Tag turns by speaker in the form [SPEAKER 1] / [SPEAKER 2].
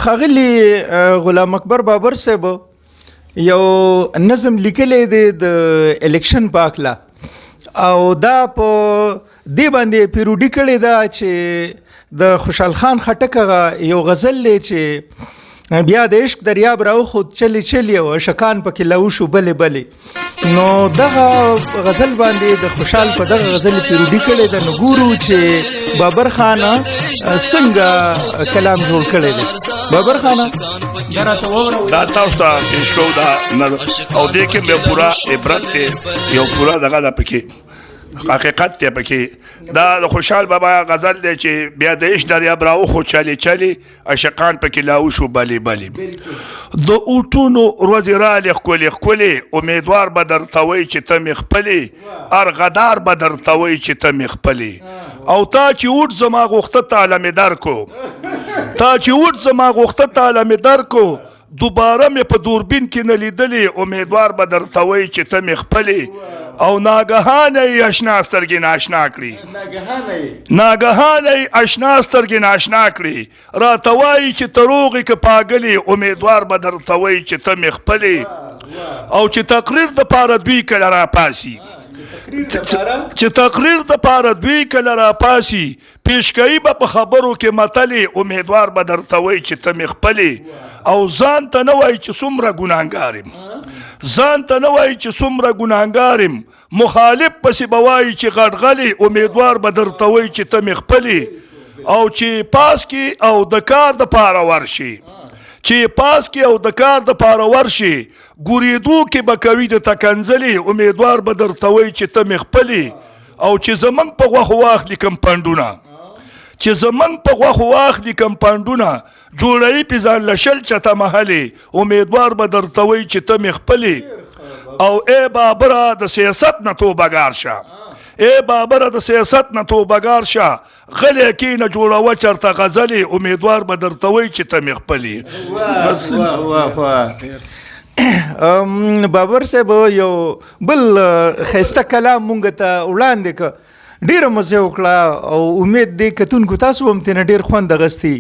[SPEAKER 1] ښاغلي غلام اکبر بابر صاحب یو نظم لیکلی دی د الیکشن په هکله او دا په دې باندې پیروډي کړې ده چې د خوشحال خان خټک هغه یو غزل دی چې بیا د عشق دریاب راوخوت چلی چلی او اشکان پکې لاو شو بلې بلې نو دغه غزل باندې د خوشحال په دغه غزل پیروډي کړې ده. نو ګورو چې بابر خان څنګه کلام جوړ کړی دی. بابر خان
[SPEAKER 2] دا تاسو ته پیش کوو دا او دې کې مې پورا عبرت دی یو پورا دغه ده پکې حقیقت دی پکې دا د خوشحال بابا غزل دی چې بیا د عشق دریاب راوخو چلی چلی عاشقان پکې لاو شو بلې بلې د اوټونو ورځې رالې ښکلې ښکلې امیدوار به درته وایي چې ته مې خپلې ارغدار به درته وایي چې ته مې خپلې او تا چې اوټ زما غوښته تاله مې درکو تا چې اوټ زما غوښته تاله مې درکو دوباره مې په دوربین کې نه لیدلې امیدوار به درته وایي چې ته مې خپلې او ناګهانه یې اشنا سترګې ناشنا کړي ناګهانه یې اشنا سترګې ناشنا کړي راته وایي چې ته روغې که پاګلې امیدوار به درته وایي چې ته مې خپلې او چې تقریر دپاره دوی کله راپاسي چې تقریر دپاره دوی کله راپاسي پیشکیي به په خبرو کې متلې امیدوار به درته وایي چې ته مې خپلې او ځان ته نه وایي چې څومره ګناهګار یم ځان ته نه وایي چې څومره ګناهګار یم مخالف پسې به وایي چې غټغلې امیدوار به درته وایي چې ته مې خپلې او چې پاس کې او د کار دپاره ورشي چې پاس کې او د کار دپاره ورشي ګورېدو کې به کوي د تکنځلې امیدوار به درته وایي چې ته مې خپلې او چې زموږ په غوښو واخلي کمپاونډونه چې زموږ په غوښو واخلي کمپاونډونه جوړوي پې ځان له شل چته محلې امیدوار به درته وایي چې ته مې خپلې او ای بابره د سیاست نه توبهګار شه ای بابره د سیاست نه توبهګار شه غلی کېنه جوړوه چرته غزلې امیدوار به درته وایي چې ته مې
[SPEAKER 1] خپلې. بابر صاحب یو بل ښایسته کلام مونږ ته وړاندې که ډېره مزه وکړه او امید دی کتونکو تاسو هم ترېنه ډېر خوند اخیستی.